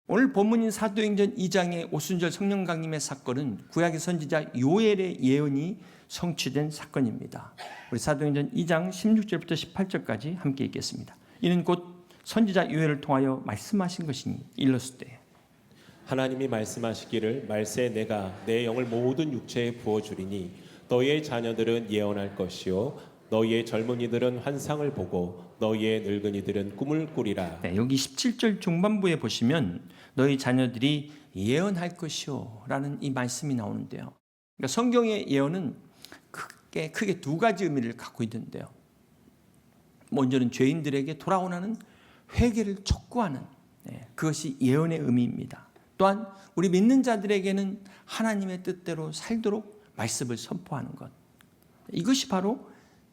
오늘 본문인 사도행전 2장의 오순절 성령 강림의 사건은 구약의 선지자 요엘의 예언이 성취된 사건입니다. 우리 사도행전 2장 16절부터 18절까지 함께 읽겠습니다. 이는 곧 선지자 요엘을 통하여 말씀하신 것이니 일렀으되 하나님이 말씀하시기를 말세 내가 내 영을 모든 육체에 부어주리니 너희의 자녀들은 예언할 것이요 너희의 젊은이들은 환상을 보고 너희의 늙은이들은 꿈을 꾸리라. 여기 17절 중반부에 보시면 너희 자녀들이 예언할 것이요 라는 이 말씀이 나오는데요. 그러니까 성경의 예언은 크게 두 가지 의미를 갖고 있는데요. 먼저는 죄인들에게 돌아오라는 회개를 촉구하는 그것이 예언의 의미입니다. 또한 우리 믿는 자들에게는 하나님의 뜻대로 살도록 말씀을 선포하는 것, 이것이 바로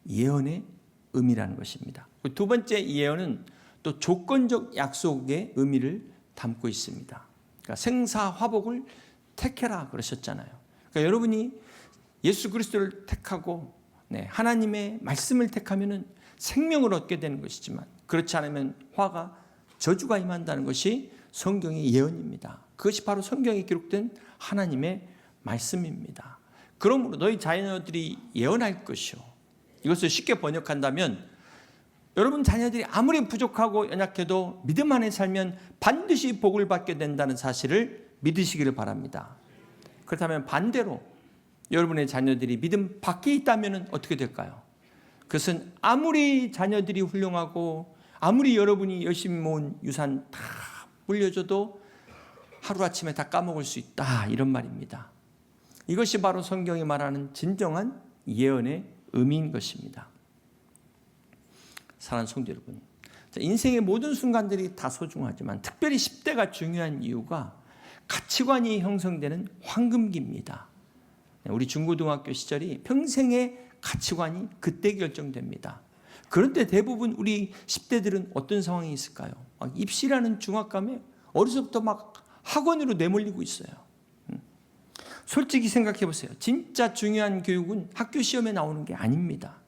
예언의 의미라는 것입니다. 두 번째 예언은 또 조건적 약속의 의미를 담고 있습니다. 그러니까 생사화복을 택해라 그러셨잖아요. 그러니까 여러분이 예수 그리스도를 택하고 하나님의 말씀을 택하면은 생명을 얻게 되는 것이지만 그렇지 않으면 화가 저주가 임한다는 것이 성경의 예언입니다. 그것이 바로 성경에 기록된 하나님의 말씀입니다. 그러므로 너희 자녀들이 예언할 것이요. 이것을 쉽게 번역한다면 여러분 자녀들이 아무리 부족하고 연약해도 믿음 안에 살면 반드시 복을 받게 된다는 사실을 믿으시기를 바랍니다. 그렇다면 반대로 여러분의 자녀들이 믿음 밖에 있다면 어떻게 될까요? 그것은 아무리 자녀들이 훌륭하고 아무리 여러분이 열심히 모은 유산 다 물려줘도 하루아침에 다 까먹을 수 있다, 이런 말입니다. 이것이 바로 성경이 말하는 진정한 예언의 의미인 것입니다. 사랑하는 성도 여러분, 인생의 모든 순간들이 다 소중하지만 특별히 10대가 중요한 이유가 가치관이 형성되는 황금기입니다. 우리 중고등학교 시절이 평생의 가치관이 그때 결정됩니다. 그런데 대부분 우리 10대들은 어떤 상황이 있을까요? 입시라는 중압감에 어려서부터 막 학원으로 내몰리고 있어요. 솔직히 생각해 보세요. 진짜 중요한 교육은 학교 시험에 나오는 게 아닙니다.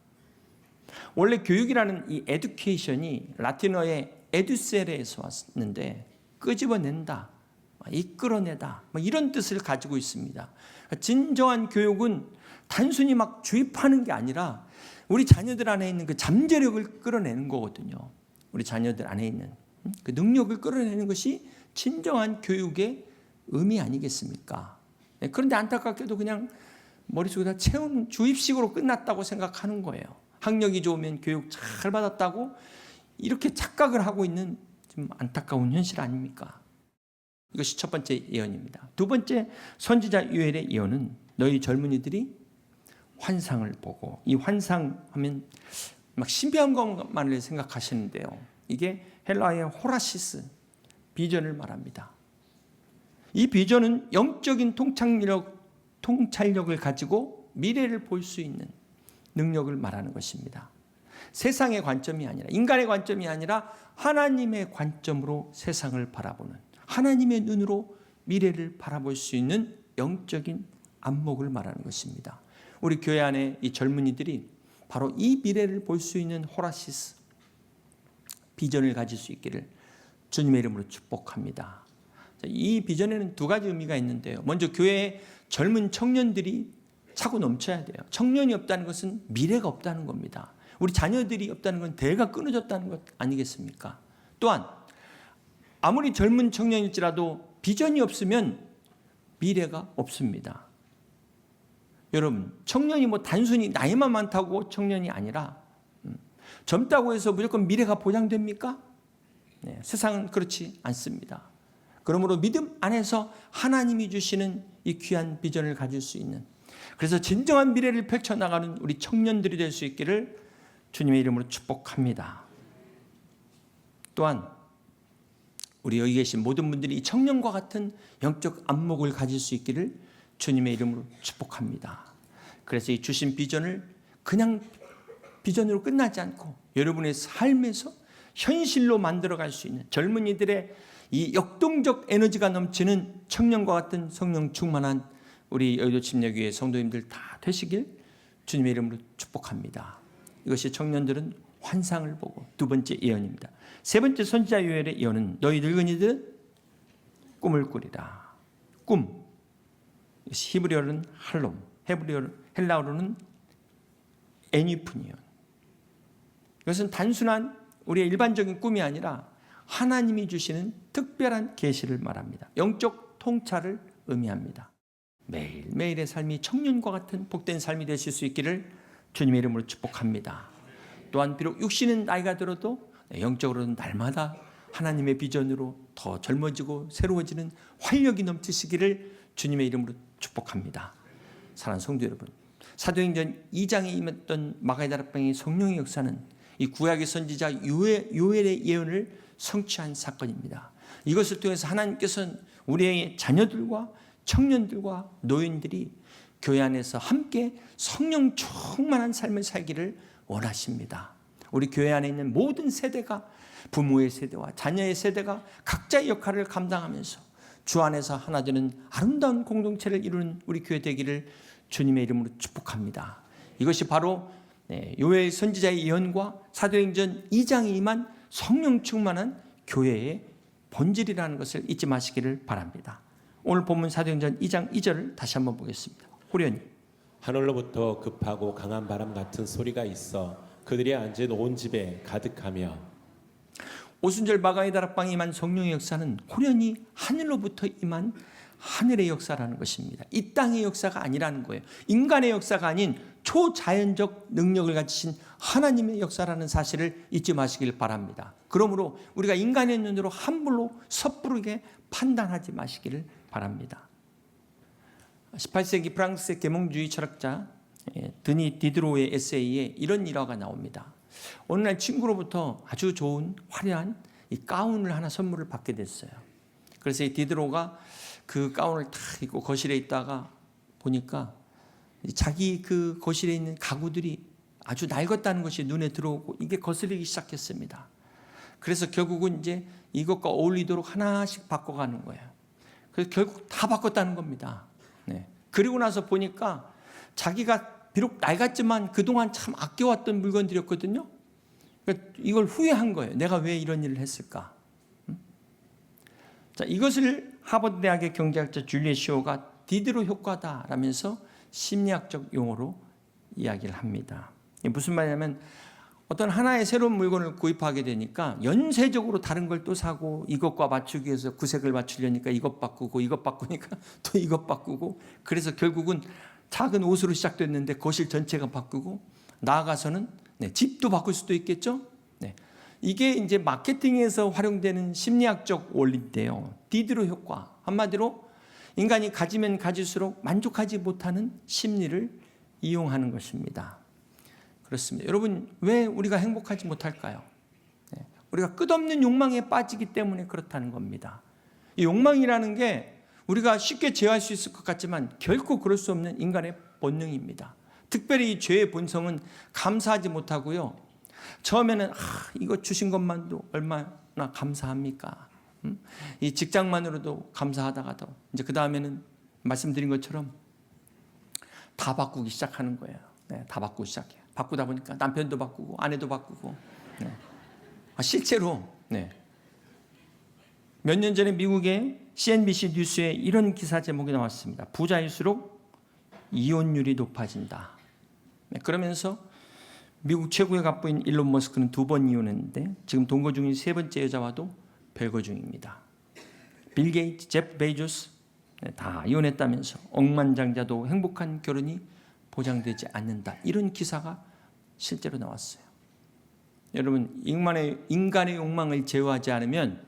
원래 교육이라는 이 에듀케이션이 라틴어의 에듀세레에서 왔는데 끄집어낸다, 이끌어내다, 이런 뜻을 가지고 있습니다. 진정한 교육은 단순히 막 주입하는 게 아니라 우리 자녀들 안에 있는 그 잠재력을 끌어내는 거거든요. 우리 자녀들 안에 있는 그 능력을 끌어내는 것이 진정한 교육의 의미 아니겠습니까? 그런데 안타깝게도 그냥 머릿속에 다 채우는 주입식으로 끝났다고 생각하는 거예요. 학력이 좋으면 교육 잘 받았다고 이렇게 착각을 하고 있는 좀 안타까운 현실 아닙니까? 이것이 첫 번째 예언입니다. 두 번째 선지자 요엘의 예언은 너희 젊은이들이 환상을 보고, 이 환상하면 막 신비한 것만을 생각하시는데요. 이게 헬라어의 호라시스, 비전을 말합니다. 이 비전은 영적인 통찰력을 가지고 미래를 볼 수 있는 능력을 말하는 것입니다. 세상의 관점이 아니라, 인간의 관점이 아니라 하나님의 관점으로 세상을 바라보는, 하나님의 눈으로 미래를 바라볼 수 있는 영적인 안목을 말하는 것입니다. 우리 교회 안에 이 젊은이들이 바로 이 미래를 볼 수 있는 호라시스, 비전을 가질 수 있기를 주님의 이름으로 축복합니다. 이 비전에는 두 가지 의미가 있는데요. 먼저 교회의 젊은 청년들이 차고 넘쳐야 돼요. 청년이 없다는 것은 미래가 없다는 겁니다. 우리 자녀들이 없다는 건 대가 끊어졌다는 것 아니겠습니까? 또한 아무리 젊은 청년일지라도 비전이 없으면 미래가 없습니다. 여러분, 청년이 단순히 나이만 많다고 청년이 아니라 젊다고 해서 무조건 미래가 보장됩니까? 세상은 그렇지 않습니다. 그러므로 믿음 안에서 하나님이 주시는 이 귀한 비전을 가질 수 있는, 그래서 진정한 미래를 펼쳐나가는 우리 청년들이 될 수 있기를 주님의 이름으로 축복합니다. 또한 우리 여기 계신 모든 분들이 이 청년과 같은 영적 안목을 가질 수 있기를 주님의 이름으로 축복합니다. 그래서 이 주신 비전을 그냥 비전으로 끝나지 않고 여러분의 삶에서 현실로 만들어갈 수 있는 젊은이들의 이 역동적 에너지가 넘치는 청년과 같은 성령 충만한 우리 여의도 침례교회 성도님들 다 되시길 주님의 이름으로 축복합니다. 이것이 청년들은 환상을 보고 두 번째 예언입니다. 세 번째 선지자 요엘의 예언은 너희 늙은이들은 꿈을 꾸리라. 꿈. 히브리어로는 할롬, 헬라어로는 에니프니온. 이것은 단순한 우리의 일반적인 꿈이 아니라 하나님이 주시는 특별한 계시를 말합니다. 영적 통찰을 의미합니다. 매일매일의 삶이 청년과 같은 복된 삶이 되실 수 있기를 주님의 이름으로 축복합니다. 또한 비록 육신은 나이가 들어도 영적으로는 날마다 하나님의 비전으로 더 젊어지고 새로워지는 활력이 넘치시기를 주님의 이름으로 축복합니다. 사랑하는 성도 여러분, 사도행전 2장에 임했던 마가다락방의 성령의 역사는 이 구약의 선지자 요엘의 예언을 성취한 사건입니다. 이것을 통해서 하나님께서는 우리의 자녀들과 청년들과 노인들이 교회 안에서 함께 성령 충만한 삶을 살기를 원하십니다. 우리 교회 안에 있는 모든 세대가, 부모의 세대와 자녀의 세대가 각자의 역할을 감당하면서 주 안에서 하나 되는 아름다운 공동체를 이루는 우리 교회 되기를 주님의 이름으로 축복합니다. 이것이 바로 요엘 선지자의 예언과 사도행전 2장에 임한 성령 충만한 교회의 본질이라는 것을 잊지 마시기를 바랍니다. 오늘 본문 사도행전 2장 2절을 다시 한번 보겠습니다. 호련히 하늘로부터 급하고 강한 바람 같은 소리가 있어 그들이 앉은 온 집에 가득하며. 오순절 마가의 다락방에 임한 성령의 역사는 호련히 하늘로부터 임한 하늘의 역사라는 것입니다. 이 땅의 역사가 아니라는 거예요. 인간의 역사가 아닌 초자연적 능력을 가지신 하나님의 역사라는 사실을 잊지 마시길 바랍니다. 그러므로 우리가 인간의 눈으로 함부로 섣부르게 판단하지 마시기를 바랍니다. 18세기 프랑스의 계몽주의 철학자 드니 디드로의 에세이에 이런 일화가 나옵니다. 어느 날 친구로부터 아주 좋은 화려한 이 가운을 하나 선물을 받게 됐어요. 그래서 이 디드로가 그 가운을 탁 입고 거실에 있다가 보니까 자기 그 거실에 있는 가구들이 아주 낡았다는 것이 눈에 들어오고 이게 거슬리기 시작했습니다. 그래서 결국은 이제 이것과 어울리도록 하나씩 바꿔가는 거예요. 그래서 결국 다 바꿨다는 겁니다. 네. 그리고 나서 보니까 자기가 비록 낡았지만 그동안 참 아껴왔던 물건들이었거든요. 그러니까 이걸 후회한 거예요. 내가 왜 이런 일을 했을까? 자, 이것을 하버드 대학의 경제학자 줄리엣 쇼가 디드로 효과다라면서 심리학적 용어로 이야기를 합니다. 이게 무슨 말이냐면 어떤 하나의 새로운 물건을 구입하게 되니까 연쇄적으로 다른 걸 또 사고 이것과 맞추기 위해서 구색을 맞추려니까 이것 바꾸고 이것 바꾸니까 또 이것 바꾸고 그래서 결국은 작은 옷으로 시작됐는데 거실 전체가 바꾸고 나아가서는 집도 바꿀 수도 있겠죠. 이게 이제 마케팅에서 활용되는 심리학적 원리인데요. 디드로 효과. 한마디로 인간이 가지면 가질수록 만족하지 못하는 심리를 이용하는 것입니다. 그렇습니다. 여러분, 왜 우리가 행복하지 못할까요? 우리가 끝없는 욕망에 빠지기 때문에 그렇다는 겁니다. 이 욕망이라는 게 우리가 쉽게 제어할 수 있을 것 같지만 결코 그럴 수 없는 인간의 본능입니다. 특별히 이 죄의 본성은 감사하지 못하고요. 처음에는 이거 주신 것만도 얼마나 감사합니까? 이 직장만으로도 감사하다가도 이제 그 다음에는 말씀드린 것처럼 다 바꾸기 시작하는 거예요. 다 바꾸기 시작해요. 바꾸다 보니까 남편도 바꾸고 아내도 바꾸고. 실제로 몇 년 전에 미국의 CNBC 뉴스에 이런 기사 제목이 나왔습니다. 부자일수록 이혼율이 높아진다. 그러면서 미국 최고의 갑부인 일론 머스크는 2번 이혼했는데 지금 동거 중인 3번째 여자와도 별거 중입니다. 빌 게이츠, 제프 베이조스 다 이혼했다면서 억만장자도 행복한 결혼이 보장되지 않는다. 이런 기사가 실제로 나왔어요. 여러분, 인간의 욕망을 제어하지 않으면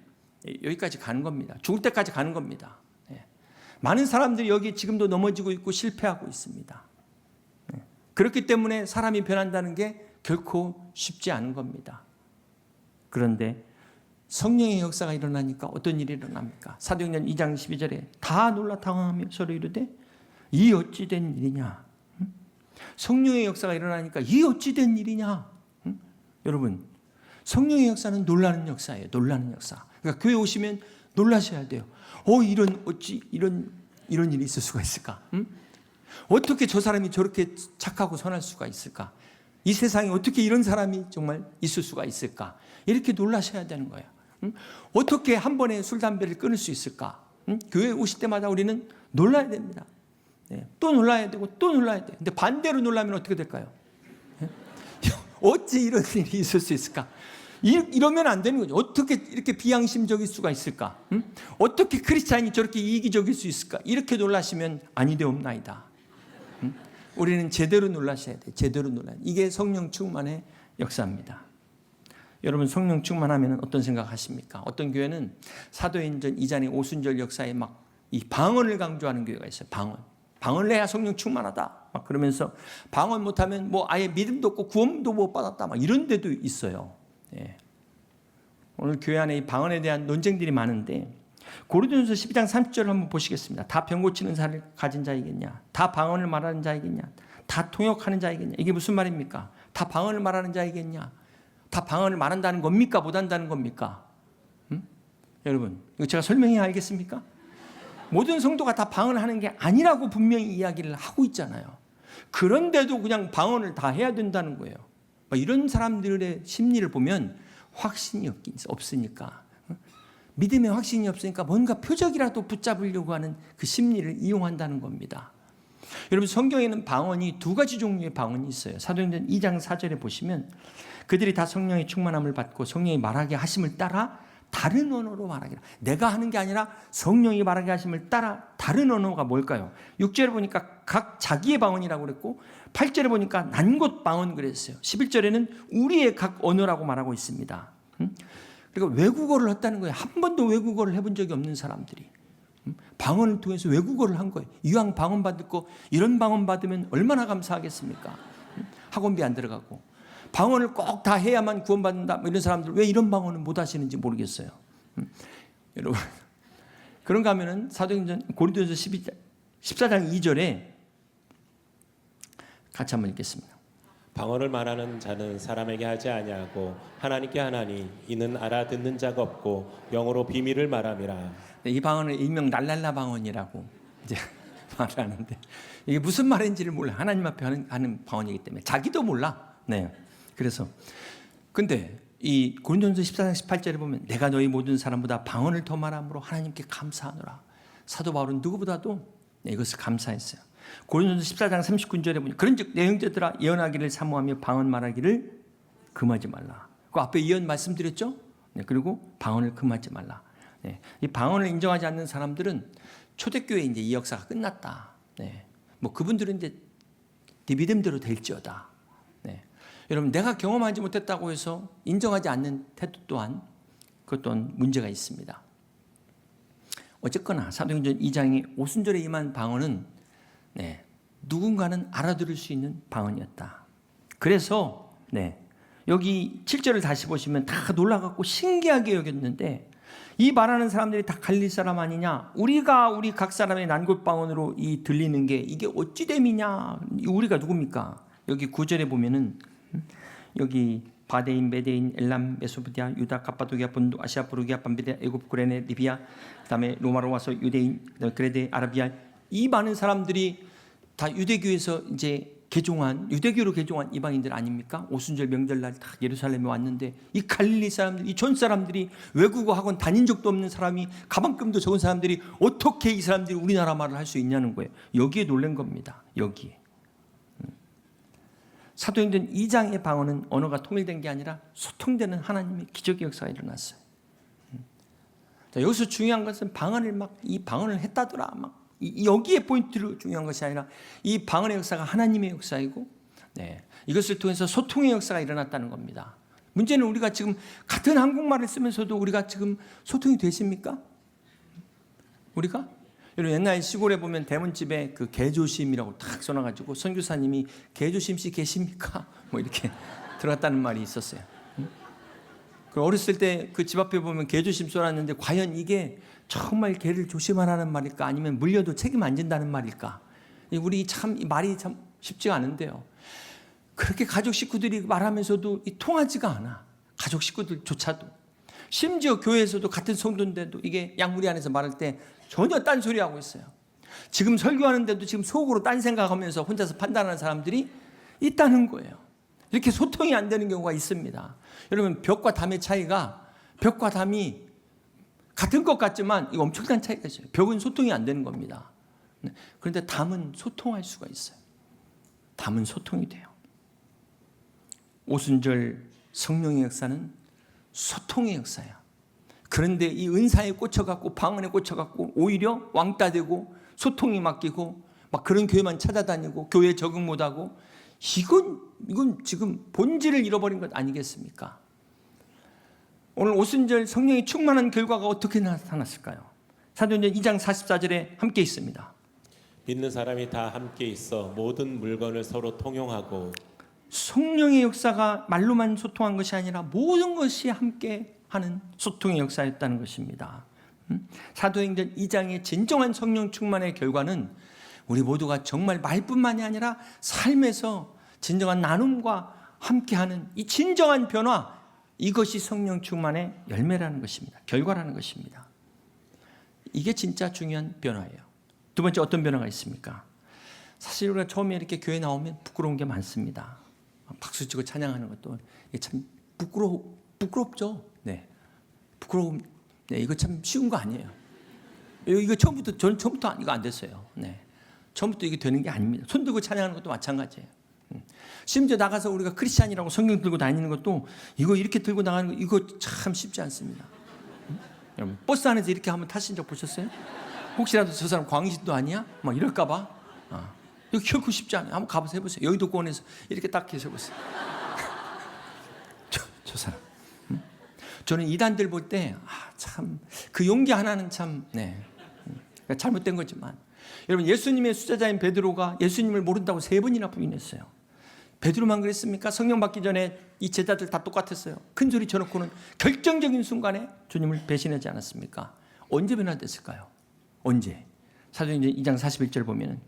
여기까지 가는 겁니다. 죽을 때까지 가는 겁니다. 많은 사람들이 여기 지금도 넘어지고 있고 실패하고 있습니다. 그렇기 때문에 사람이 변한다는 게 결코 쉽지 않은 겁니다. 그런데 성령의 역사가 일어나니까 어떤 일이 일어납니까? 사도행전 2장 12절에 다 놀라 당황하며 서로 이르되 이 어찌 된 일이냐? 성령의 역사가 일어나니까 이 어찌 된 일이냐? 여러분, 성령의 역사는 놀라는 역사예요. 놀라는 역사. 그러니까 교회 오시면 놀라셔야 돼요. 어찌 이런 일이 있을 수가 있을까? 어떻게 저 사람이 저렇게 착하고 선할 수가 있을까? 이 세상에 어떻게 이런 사람이 정말 있을 수가 있을까? 이렇게 놀라셔야 되는 거예요. 어떻게 한 번에 술, 담배를 끊을 수 있을까? 교회 오실 때마다 우리는 놀라야 됩니다. 또 놀라야 되고 또 놀라야 돼요. 근데 반대로 놀라면 어떻게 될까요? 어찌 이런 일이 있을 수 있을까? 이러면 안 되는 거죠. 어떻게 이렇게 비양심적일 수가 있을까? 어떻게 크리스찬이 저렇게 이기적일 수 있을까? 이렇게 놀라시면 아니 되옵나이다. 우리는 제대로 놀라셔야 돼요. 제대로 놀라야 돼요. 이게 성령 충만의 역사입니다. 여러분 성령 충만하면 어떤 생각하십니까? 어떤 교회는 사도행전 2장의 오순절 역사에 막 이 방언을 강조하는 교회가 있어요. 방언을 해야 성령 충만하다. 막 그러면서 방언 못하면 뭐 아예 믿음도 없고 구원도 못 받았다. 막 이런 데도 있어요. 오늘 교회 안에 이 방언에 대한 논쟁들이 많은데 고린도전서 12장 30절을 한번 보시겠습니다. 다 병 고치는 살을 가진 자이겠냐? 다 방언을 말하는 자이겠냐? 다 통역하는 자이겠냐? 이게 무슨 말입니까? 다 방언을 말하는 자이겠냐? 다 방언을 말한다는 겁니까? 못한다는 겁니까? 여러분 이거 제가 설명해야 알겠습니까? 모든 성도가 다 방언을 하는 게 아니라고 분명히 이야기를 하고 있잖아요. 그런데도 그냥 방언을 다 해야 된다는 거예요. 이런 사람들의 심리를 보면 확신이 없으니까, 믿음의 확신이 없으니까 뭔가 표적이라도 붙잡으려고 하는 그 심리를 이용한다는 겁니다. 여러분 성경에는 방언이 두 가지 종류의 방언이 있어요. 사도행전 2장 4절에 보시면 그들이 다 성령의 충만함을 받고 성령이 말하게 하심을 따라 다른 언어로 말하기라. 내가 하는 게 아니라 성령이 말하게 하심을 따라 다른 언어가 뭘까요? 6절에 보니까 각 자기의 방언이라고 그랬고 8절에 보니까 난곳 방언 그랬어요. 11절에는 우리의 각 언어라고 말하고 있습니다. 그리고 외국어를 했다는 거예요. 한 번도 외국어를 해본 적이 없는 사람들이 방언을 통해서 외국어를 한 거예요. 이왕 방언 받을 거 이런 방언 받으면 얼마나 감사하겠습니까? 학원비 안 들어가고 방언을 꼭 다 해야만 구원받는다. 이런 사람들 왜 이런 방언을 못 하시는지 모르겠어요. 여러분 그런가 하면은 사도행전 고린도전서 14장 2절에 같이 한번 읽겠습니다. 방언을 말하는 자는 사람에게 하지 아니하고 하나님께 하나니 이는 알아듣는 자가 없고 영어로 비밀을 말함이라. 이 방언을 일명 랄랄라 방언이라고 이제 말을 하는데 이게 무슨 말인지를 몰라. 하나님 앞에 하는 방언이기 때문에 자기도 몰라. 네. 그래서 근데 이 고린도전서 14장 18절에 보면 내가 너희 모든 사람보다 방언을 더 말함으로 하나님께 감사하노라. 사도 바울은 누구보다도 이것을 감사했어요. 고린도전서 14장 39절에 보면 그런즉 내 형제들아 예언하기를 사모하며 방언 말하기를 금하지 말라. 그 앞에 예언 말씀드렸죠. 네, 그리고 방언을 금하지 말라. 네, 이 방언을 인정하지 않는 사람들은 초대교회 이제 이 역사가 끝났다. 네, 뭐 그분들은 이제 네 믿음대로 될지어다. 네. 여러분 내가 경험하지 못했다고 해서 인정하지 않는 태도 또한 그것 또한 문제가 있습니다. 어쨌거나 사도행전 2장의 오순절에 임한 방언은 누군가는 알아들을 수 있는 방언이었다. 그래서 여기 7절을 다시 보시면 다 놀라갖고 신기하게 여겼는데 이 말하는 사람들이 다 갈릴 사람 아니냐? 우리가 우리 각 사람의 난곳 방언으로 이 들리는 게 이게 어찌 됨이냐? 우리가 누굽니까? 여기 9절에 보면은 여기 바데인, 메데인, 엘람, 메소포디아, 유다, 갑바도기아, 본도, 아시아, 부르기아, 밤비디아, 애굽, 구레네, 리비아, 그다음에 로마로 와서 유대인, 그레데, 아라비아 이 많은 사람들이 다 유대교에서 이제 개종한 유대교로 개종한 이방인들 아닙니까? 오순절 명절날 다 예루살렘에 왔는데 이 갈릴리 사람들, 이 전 사람들이 외국어 학원 다닌 적도 없는 사람이 가방끈도 적은 사람들이 어떻게 이 사람들이 우리나라 말을 할 수 있냐는 거예요. 여기에 놀란 겁니다. 여기에. 사도행전 2장의 방언은 언어가 통일된 게 아니라 소통되는 하나님의 기적의 역사가 일어났어요. 자, 여기서 중요한 것은 이 방언을 했다더라 여기에 포인트로 중요한 것이 아니라 이 방언의 역사가 하나님의 역사이고 이것을 통해서 소통의 역사가 일어났다는 겁니다. 문제는 우리가 지금 같은 한국말을 쓰면서도 우리가 지금 소통이 되십니까? 우리가? 여러분 옛날 시골에 보면 대문집에 그 개조심이라고 탁 써놔가지고 선교사님이 개조심 씨 계십니까? 뭐 이렇게 들어갔다는 말이 있었어요. 그 어렸을 때 그 집 앞에 보면 개조심 써놨는데 과연 이게 정말 개를 조심하라는 말일까 아니면 물려도 책임 안 진다는 말일까? 우리 참 이 말이 참 쉽지가 않은데요. 그렇게 가족 식구들이 말하면서도 통하지가 않아. 가족 식구들조차도. 심지어 교회에서도 같은 성도인데도 이게 양무리 안에서 말할 때 전혀 딴소리 하고 있어요. 지금 설교하는데도 지금 속으로 딴 생각하면서 혼자서 판단하는 사람들이 있다는 거예요. 이렇게 소통이 안 되는 경우가 있습니다. 여러분 벽과 담의 차이가 벽과 담이 같은 것 같지만 이거 엄청난 차이가 있어요. 벽은 소통이 안 되는 겁니다. 그런데 담은 소통할 수가 있어요. 담은 소통이 돼요. 오순절 성령의 역사는 소통의 역사야. 그런데 이 은사에 꽂혀갖고 방언에 꽂혀갖고 오히려 왕따 되고 소통이 맡기고 막 그런 교회만 찾아다니고 교회 적응 못하고 이건 지금 본질을 잃어버린 것 아니겠습니까? 오늘 오순절 성령이 충만한 결과가 어떻게 나타났을까요? 사도행전 2장 44절에 함께 있습니다. 믿는 사람이 다 함께 있어 모든 물건을 서로 통용하고. 성령의 역사가 말로만 소통한 것이 아니라 모든 것이 함께 하는 소통의 역사였다는 것입니다. 사도행전 2장의 진정한 성령 충만의 결과는 우리 모두가 정말 말뿐만이 아니라 삶에서 진정한 나눔과 함께하는 이 진정한 변화, 이것이 성령 충만의 열매라는 것입니다. 결과라는 것입니다. 이게 진짜 중요한 변화예요. 두 번째, 어떤 변화가 있습니까? 사실 우리가 처음에 이렇게 교회 나오면 부끄러운 게 많습니다. 박수 치고 찬양하는 것도 이게 참 부끄럽죠. 네, 부끄러움. 네, 이거 참 쉬운 거 아니에요. 이거 저는 처음부터 이거 안 됐어요. 네, 처음부터 이게 되는 게 아닙니다. 손 들고 찬양하는 것도 마찬가지예요. 심지어 나가서 우리가 크리스찬이라고 성경 들고 다니는 것도 이거 이렇게 들고 나가는 거 이거 참 쉽지 않습니다. 여러분 버스 안에서 이렇게 한번 타신 적 보셨어요? 혹시라도 저 사람 광신도 아니야? 막 이럴까봐. 이거 결코 쉽지 않아요. 한번 가보세요. 해보세요. 여의도권에서 이렇게 딱 계셔보세요. 저 사람. 저는 이단들 볼 때 참 그 용기 하나는 참 잘못된 거지만, 여러분 예수님의 수제자인 베드로가 예수님을 모른다고 3번이나 부인했어요. 베드로만 그랬습니까? 성령 받기 전에 이 제자들 다 똑같았어요. 큰 소리 쳐놓고는 결정적인 순간에 주님을 배신하지 않았습니까? 언제 변화됐을까요? 언제? 사도행전 2장 41절 보면은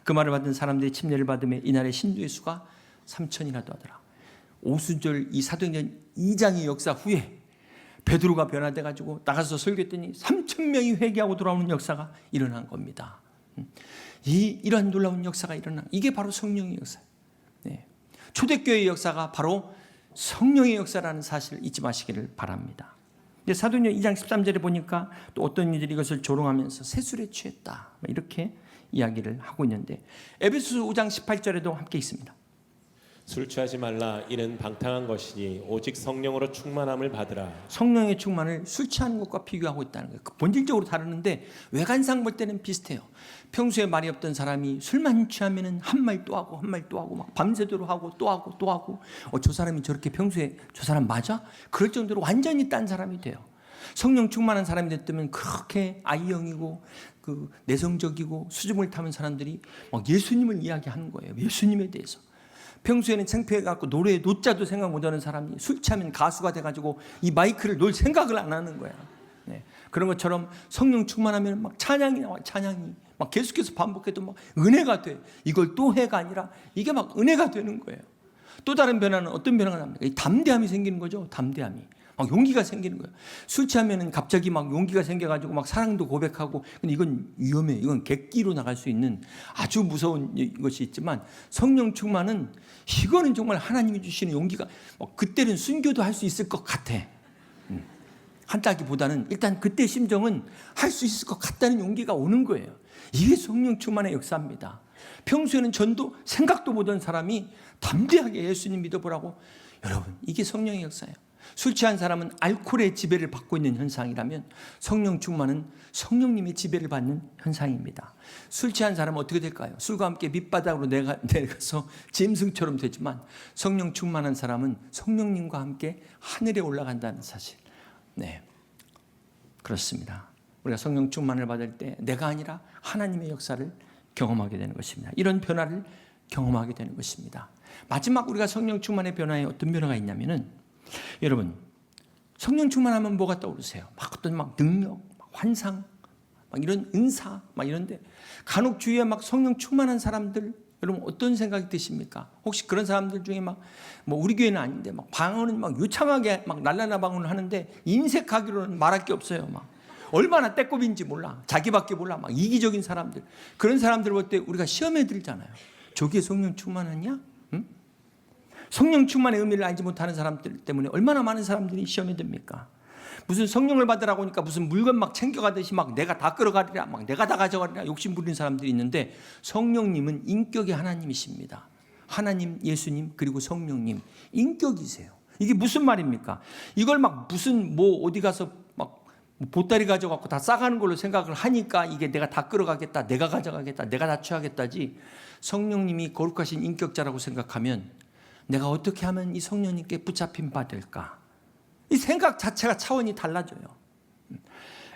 그 말을 받은 사람들이 침례를 받으며 이날의 신도의 수가 3,000이라도 하더라. 오순절 이 사도행전 2장의 역사 후에 베드로가 변화돼가지고 나가서 설교했더니 3,000명이 회개하고 돌아오는 역사가 일어난 겁니다. 이러한 놀라운 역사가 일어나, 이게 바로 성령의 역사예요. 네. 초대교회의 역사가 바로 성령의 역사라는 사실을 잊지 마시기를 바랍니다. 사도행전 2장 13절에 보니까 또 어떤 이들이 이것을 조롱하면서 새술에 취했다, 이렇게 이야기를 하고 있는데, 에베소서 5장 18절에도 함께 있습니다. 술 취하지 말라. 이는 방탕한 것이니 오직 성령으로 충만함을 받으라. 성령의 충만을 술 취하는 것과 비교하고 있다는 거예요. 본질적으로 다르는데 외관상 볼 때는 비슷해요. 평소에 말이 없던 사람이 술만 취하면은 한 말 또 하고 한 말 또 하고 막 밤새도록 하고 또 하고 또 하고, 저 사람이 저렇게 평소에 저 사람 맞아? 그럴 정도로 완전히 딴 사람이 돼요. 성령 충만한 사람이 됐다면 그렇게 아이형이고 그 내성적이고 수줍음을 타는 사람들이 막 예수님을 이야기하는 거예요. 예수님에 대해서. 평소에는 창피해갖고 노래에 노자도 생각 못하는 사람이 술 취하면 가수가 돼가지고 이 마이크를 놓을 생각을 안 하는 거야. 네. 그런 것처럼 성령 충만하면 막 찬양이 나와. 찬양이 막 계속해서 반복해도 막 은혜가 돼. 이걸 또 해가 아니라 이게 막 은혜가 되는 거예요. 또 다른 변화는 어떤 변화가 납니까? 이 담대함이 생기는 거죠. 담대함이. 막 용기가 생기는 거예요. 술 취하면은 갑자기 막 용기가 생겨가지고 막 사랑도 고백하고, 근데 이건 위험해. 이건 객기로 나갈 수 있는 아주 무서운 것이 있지만, 성령 충만은 이거는 정말 하나님이 주시는 용기가, 그때는 순교도 할 수 있을 것 같아. 한다기보다는 일단 그때 심정은 할 수 있을 것 같다는 용기가 오는 거예요. 이게 성령 충만의 역사입니다. 평소에는 전도 생각도 못한 사람이 담대하게 예수님 믿어보라고. 여러분, 이게 성령의 역사예요. 술 취한 사람은 알코올의 지배를 받고 있는 현상이라면 성령 충만은 성령님의 지배를 받는 현상입니다. 술 취한 사람은 어떻게 될까요? 술과 함께 밑바닥으로 내려가서 짐승처럼 되지만, 성령 충만한 사람은 성령님과 함께 하늘에 올라간다는 사실. 네, 그렇습니다. 우리가 성령 충만을 받을 때 내가 아니라 하나님의 역사를 경험하게 되는 것입니다. 이런 변화를 경험하게 되는 것입니다. 마지막 우리가 성령 충만의 변화에 어떤 변화가 있냐면은, 여러분 성령 충만하면 뭐가 떠오르세요? 막 어떤 막 능력, 막 환상, 막 이런 은사, 막 이런데 간혹 주위에 막 성령 충만한 사람들, 여러분 어떤 생각이 드십니까? 혹시 그런 사람들 중에 막 뭐 우리 교회는 아닌데 막 방언은 막 유창하게 막 날라나 방언을 하는데 인색하기로는 말할 게 없어요. 막 얼마나 떼꼽인지 몰라. 자기밖에 몰라. 막 이기적인 사람들. 그런 사람들 볼 때 우리가 시험에 들잖아요. 저게 성령 충만하냐? 응? 성령 충만의 의미를 알지 못하는 사람들 때문에 얼마나 많은 사람들이 시험에 듭니까? 무슨 성령을 받으라고 하니까 무슨 물건 막 챙겨가듯이 막 내가 다 끌어가리라, 막 내가 다 가져가리라 욕심 부리는 사람들이 있는데, 성령님은 인격의 하나님이십니다. 하나님, 예수님, 그리고 성령님 인격이세요. 이게 무슨 말입니까? 이걸 막 무슨 뭐 어디 가서 막 보따리 가져갖고 다 싸가는 걸로 생각을 하니까 이게 내가 다 끌어가겠다, 내가 가져가겠다, 내가 다 취하겠다지, 성령님이 거룩하신 인격자라고 생각하면 내가 어떻게 하면 이 성령님께 붙잡힘 받을까? 이 생각 자체가 차원이 달라져요.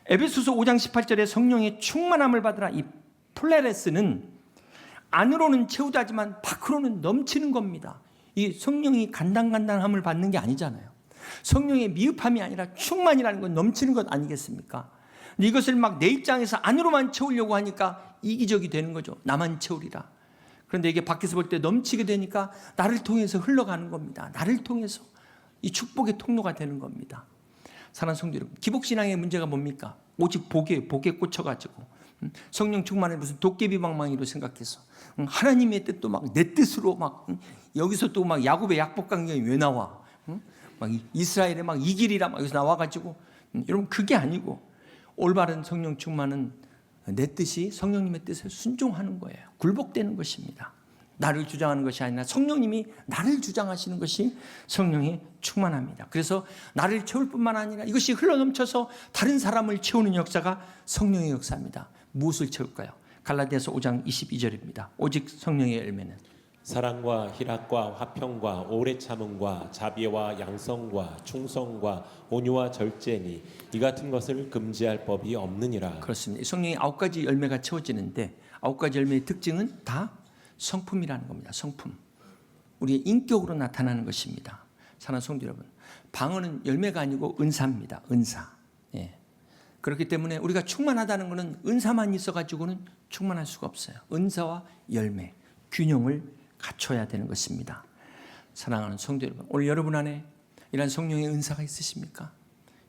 에베소서 5장 18절에 성령의 충만함을 받으라, 이 플레레스는 안으로는 채우다지만 밖으로는 넘치는 겁니다. 이 성령이 간당간당함을 받는 게 아니잖아요. 성령의 미흡함이 아니라 충만이라는 건 넘치는 것 아니겠습니까? 근데 이것을 막 내 입장에서 안으로만 채우려고 하니까 이기적이 되는 거죠. 나만 채우리라. 그런데 이게 밖에서 볼 때 넘치게 되니까 나를 통해서 흘러가는 겁니다. 나를 통해서 이 축복의 통로가 되는 겁니다. 사랑하는 성도 여러분, 기복신앙의 문제가 뭡니까? 오직 복에 꽂혀가지고 성령 충만을 무슨 도깨비방망이로 생각해서 하나님의 뜻도 막 내 뜻으로 막 여기서 또 막 야곱의 약복강경이 왜 나와? 막 이스라엘의 막 이 길이라 막 여기서 나와가지고, 여러분 그게 아니고 올바른 성령 충만은 내 뜻이 성령님의 뜻에 순종하는 거예요. 굴복되는 것입니다. 나를 주장하는 것이 아니라 성령님이 나를 주장하시는 것이 성령의 충만합니다. 그래서 나를 채울 뿐만 아니라 이것이 흘러넘쳐서 다른 사람을 채우는 역사가 성령의 역사입니다. 무엇을 채울까요? 갈라디아서 5장 22절입니다. 오직 성령의 열매는 사랑과 희락과 화평과 오래 참음과 자비와 양성과 충성과 온유와 절제니 이 같은 것을 금지할 법이 없느니라. 그렇습니다. 성령의 9가지 열매가 채워지는데 9가지 열매의 특징은 다 성품이라는 겁니다. 성품. 우리의 인격으로 나타나는 것입니다. 사랑하는 성도 여러분, 방언은 열매가 아니고 은사입니다. 은사. 예. 그렇기 때문에 우리가 충만하다는 것은 은사만 있어가지고는 충만할 수가 없어요. 은사와 열매, 균형을 갖춰야 되는 것입니다. 사랑하는 성도 여러분, 오늘 여러분 안에 이런 성령의 은사가 있으십니까?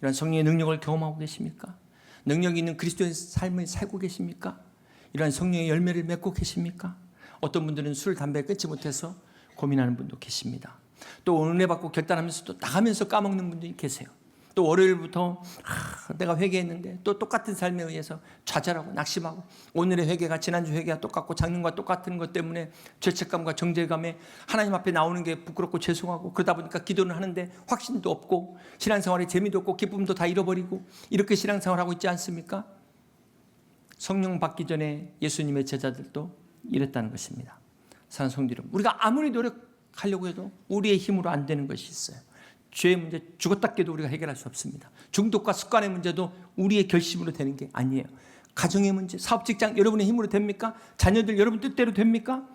이런 성령의 능력을 경험하고 계십니까? 능력이 있는 그리스도의 삶을 살고 계십니까? 이런 성령의 열매를 맺고 계십니까? 어떤 분들은 술, 담배 끊지 못해서 고민하는 분도 계십니다. 또 은혜 받고 결단하면서 또 나가면서 까먹는 분들이 계세요. 또 월요일부터 내가 회개했는데 또 똑같은 삶에 의해서 좌절하고 낙심하고, 오늘의 회개가 지난주 회개가 똑같고 작년과 똑같은 것 때문에 죄책감과 정죄감에 하나님 앞에 나오는 게 부끄럽고 죄송하고, 그러다 보니까 기도는 하는데 확신도 없고 신앙생활에 재미도 없고 기쁨도 다 잃어버리고, 이렇게 신앙생활하고 있지 않습니까? 성령 받기 전에 예수님의 제자들도 이랬다는 것입니다. 사랑하는 성도 여러분, 우리가 아무리 노력하려고 해도 우리의 힘으로 안 되는 것이 있어요. 죄의 문제, 죽었다 깨도 우리가 해결할 수 없습니다. 중독과 습관의 문제도 우리의 결심으로 되는 게 아니에요. 가정의 문제, 사업 직장 여러분의 힘으로 됩니까? 자녀들 여러분 뜻대로 됩니까?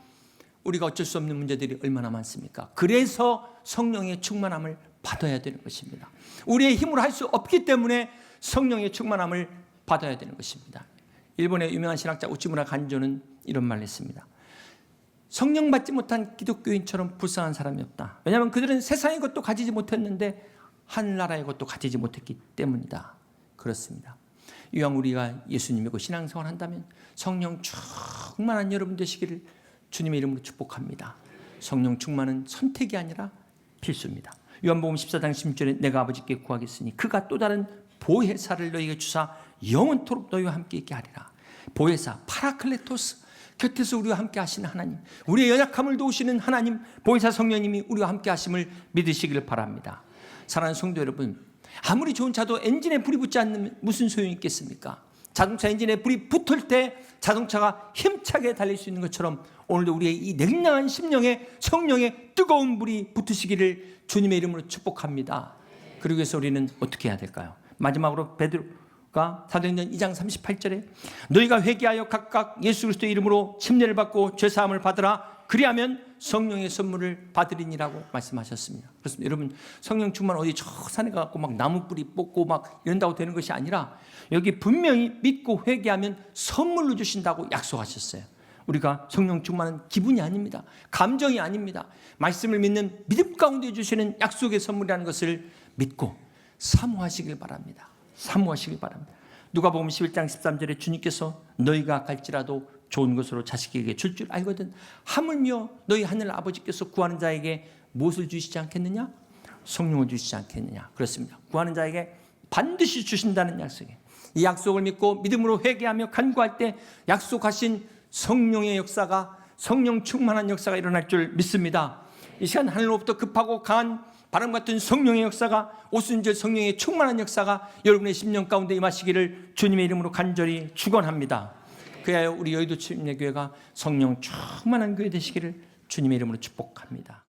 우리가 어쩔 수 없는 문제들이 얼마나 많습니까? 그래서 성령의 충만함을 받아야 되는 것입니다. 우리의 힘으로 할 수 없기 때문에 성령의 충만함을 받아야 되는 것입니다. 일본의 유명한 신학자 우치무라 간조는 이런 말을 했습니다. 성령 받지 못한 기독교인처럼 불쌍한 사람이 없다. 왜냐하면 그들은 세상의 것도 가지지 못했는데 하늘나라의 것도 가지지 못했기 때문이다. 그렇습니다. 이왕 우리가 예수님이고 신앙생활 한다면 성령 충만한 여러분 되시기를 주님의 이름으로 축복합니다. 성령 충만은 선택이 아니라 필수입니다. 요한복음 14장 16절에 내가 아버지께 구하겠으니 그가 또 다른 보혜사를 너희에게 주사 영원토록 너희와 함께 있게 하리라. 보혜사, 파라클레토스, 곁에서 우리와 함께 하시는 하나님, 우리의 연약함을 도우시는 하나님, 보혜사 성령님이 우리와 함께 하심을 믿으시기를 바랍니다. 사랑하는 성도 여러분, 아무리 좋은 차도 엔진에 불이 붙지 않으면 무슨 소용이 있겠습니까? 자동차 엔진에 불이 붙을 때 자동차가 힘차게 달릴 수 있는 것처럼 오늘도 우리의 이 냉랭한 심령에 성령의 뜨거운 불이 붙으시기를 주님의 이름으로 축복합니다. 그러기 위해서 우리는 어떻게 해야 될까요? 마지막으로 베드로가 사도행전 2장 38절에 너희가 회개하여 각각 예수 그리스도의 이름으로 침례를 받고 죄사함을 받으라. 그리하면 성령의 선물을 받으리니라고 말씀하셨습니다. 그렇습니다. 여러분, 성령 충만 어디 저 산에 가고 막 나무 뿌리 뽑고 막 이런다고 되는 것이 아니라 여기 분명히 믿고 회개하면 선물로 주신다고 약속하셨어요. 우리가 성령 충만은 기분이 아닙니다. 감정이 아닙니다. 말씀을 믿는 믿음 가운데 주시는 약속의 선물이라는 것을 믿고 사모하시길 바랍니다. 사모하시길 바랍니다. 누가복음 11장 13절에 주님께서 너희가 갈지라도 좋은 것으로 자식에게 줄 줄 알거든 하물며 너희 하늘 아버지께서 구하는 자에게 무엇을 주시지 않겠느냐? 성령을 주시지 않겠느냐? 그렇습니다. 구하는 자에게 반드시 주신다는 약속이에요. 이 약속을 믿고 믿음으로 회개하며 간구할 때 약속하신 성령의 역사가, 성령 충만한 역사가 일어날 줄 믿습니다. 이 시간 하늘로부터 급하고 강한 바람 같은 성령의 역사가, 오순절 성령의 충만한 역사가 여러분의 심령 가운데 임하시기를 주님의 이름으로 간절히 축원합니다. 그리하여 우리 여의도 침례교회가 성령 충만한 교회 되시기를 주님의 이름으로 축복합니다.